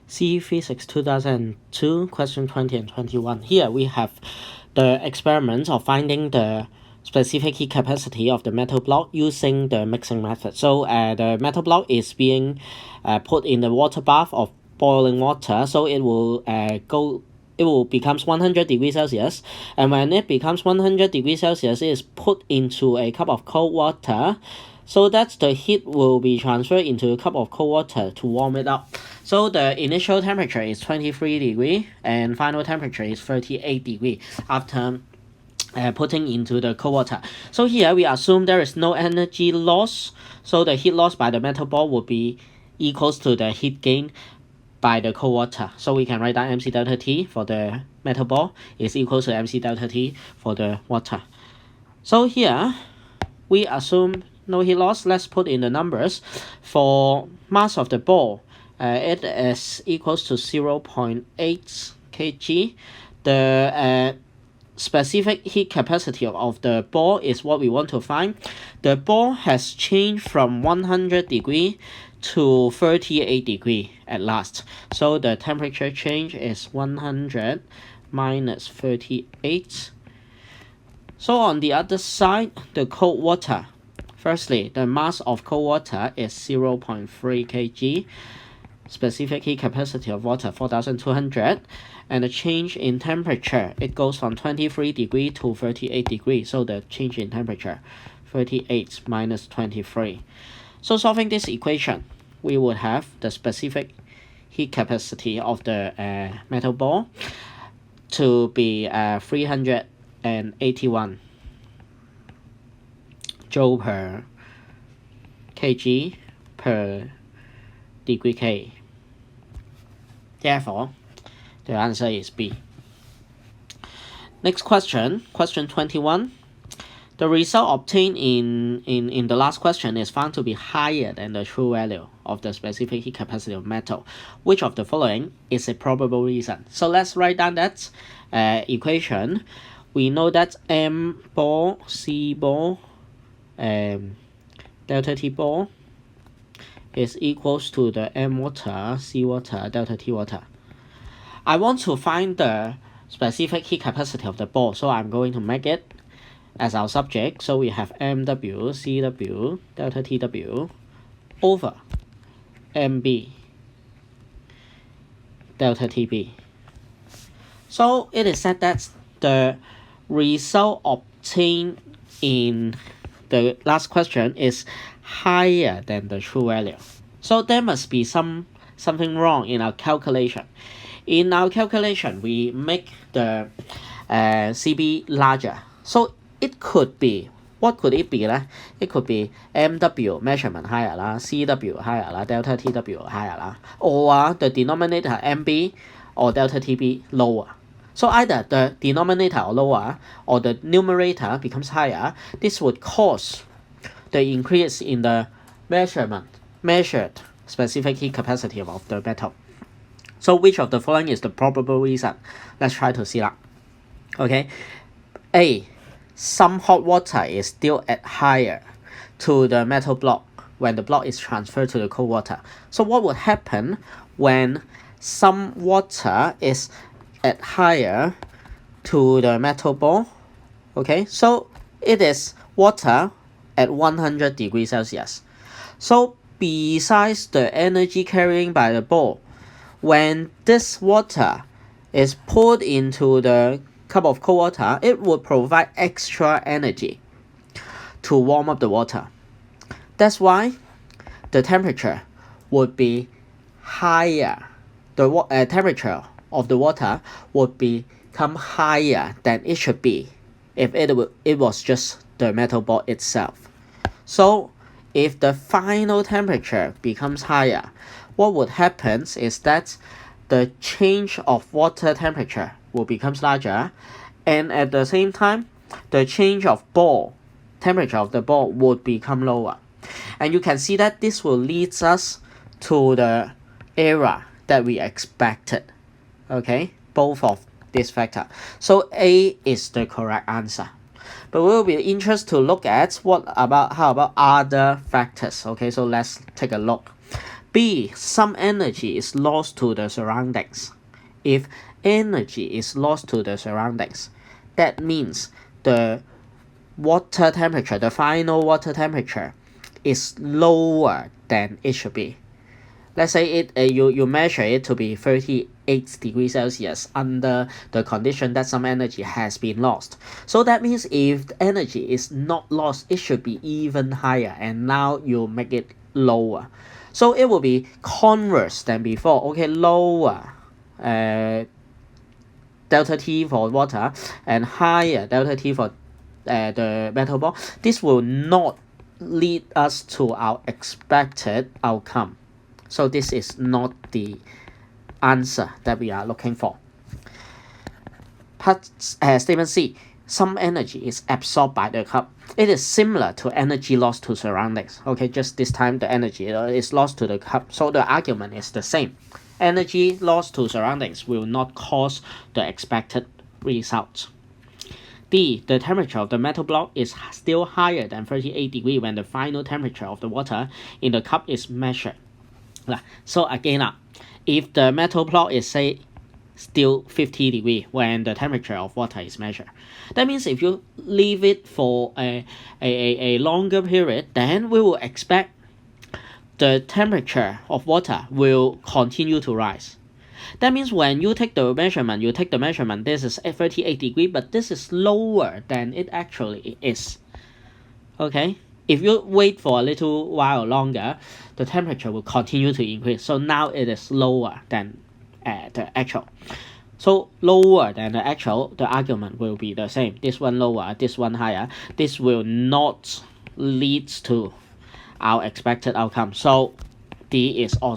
CE Physics 2002, question 20 and 21. Here we have the experiment of finding the specific heat capacity of the metal block using the mixing method. So the metal block is being put in the water bath of boiling water, so it will becomes 100 degrees Celsius, and when it becomes 100 degrees Celsius, it is put into a cup of cold water, so that the heat will be transferred into a cup of cold water to warm it up. So the initial temperature is 23 degree and final temperature is 38 degree after putting into the cold water. So here we assume there is no energy loss, so the heat loss by the metal ball would be equals to the heat gain by the cold water. So we can write down MC delta T for the metal ball is equal to MC delta T for the water. So here we assume no heat loss. Let's put in the numbers. For mass of the ball, it is equals to 0.8 kg. The specific heat capacity of the ball is what we want to find. The ball has changed from 100 degree to 38 degree at last. So the temperature change is 100 minus 38. So on the other side, the cold water. Firstly, the mass of cold water is 0.3 kg. Specific heat capacity of water 4200, and the change in temperature, it goes from 23 degree to 38 degree. So the change in temperature 38 minus 23. So solving this equation, we would have the specific heat capacity of the metal ball to be 381 joule per kg per degree K. Therefore, the answer is B. Next question, question 21. The result obtained in the last question is found to be higher than the true value of the specific heat capacity of metal. Which of the following is a probable reason? So let's write down that equation. We know that M ball, C ball, delta T ball is equals to the M water, C water, delta T water. I want to find the specific heat capacity of the ball, so I'm going to make it as our subject. So we have MW, CW, delta TW over MB, delta TB. So it is said that the result obtained in the last question is higher than the true value. So there must be something wrong in our calculation. In our calculation, we make the CB larger. So it could be, what could it be? It could be MW measurement higher, CW higher, delta TW higher, or the denominator MB or delta TB lower. So either the denominator or lower or the numerator becomes higher. This would cause the increase in the measured specific heat capacity of the metal. So which of the following is the probable reason? Let's try to see that. Okay, A, some hot water is still at higher to the metal block when the block is transferred to the cold water. So what would happen when some water is at higher to the metal ball? Okay, so it is water at 100 degrees Celsius. So besides the energy carrying by the ball, when this water is poured into the cup of cold water, it would provide extra energy to warm up the water. That's why the temperature would be higher. The temperature of the water would become higher than it should be if it was just the metal ball itself. So if the final temperature becomes higher, what would happen is that the change of water temperature will become larger, and at the same time, the change of temperature of the ball would become lower. And you can see that this will lead us to the error that we expected. Okay, both of this factor. So A is the correct answer. But we'll be interested to look at how about other factors. Okay, so let's take a look. B. Some energy is lost to the surroundings. If energy is lost to the surroundings, that means the water temperature, the final water temperature, is lower than it should be. Let's say you measure it to be 38 degrees Celsius under the condition that some energy has been lost. So that means if the energy is not lost, it should be even higher, and now you make it lower. So it will be converse than before. Okay, lower delta T for water and higher delta T for the metal ball. This will not lead us to our expected outcome. So this is not the answer that we are looking for. Statement C. Some energy is absorbed by the cup. It is similar to energy lost to surroundings. Okay, just this time the energy is lost to the cup. So the argument is the same. Energy lost to surroundings will not cause the expected result. D. The temperature of the metal block is still higher than 38 degrees when the final temperature of the water in the cup is measured. So again, if the metal block is say still 50 degrees when the temperature of water is measured, that means if you leave it for a longer period, then we will expect the temperature of water will continue to rise. That means when you take the measurement, this is 38 degrees, but this is lower than it actually is. Okay? If you wait for a little while longer, the temperature will continue to increase. So now it is lower than the actual. So lower than the actual, the argument will be the same. This one lower, this one higher. This will not lead to our expected outcome. So D is also